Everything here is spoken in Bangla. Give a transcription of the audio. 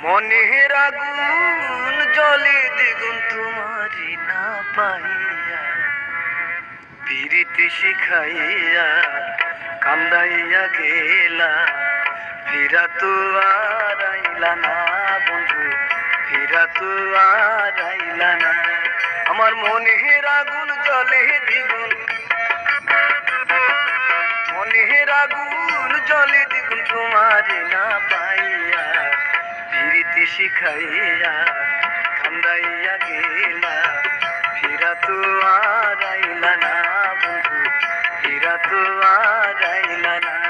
মনের আগুন জলে দ্বিগুণ তোমারি না পাইয়া, পিরিতি শিখাইয়া কান্দাইয়া গেলা, ফিরা তো আর আইলা না বন্ধু, ফিরা তো আর আইলা না। আমার মনের আগুন জলে দ্বিগুণ, মনের আগুন জলে দ্বিগুণ তোমারি না পাইয়া, পিরিতি শিখাইয়া কান্দাইয়া গেলা, ফিরা তো আর আইলা না বন্ধু, ফিরা তো আর আইলা না।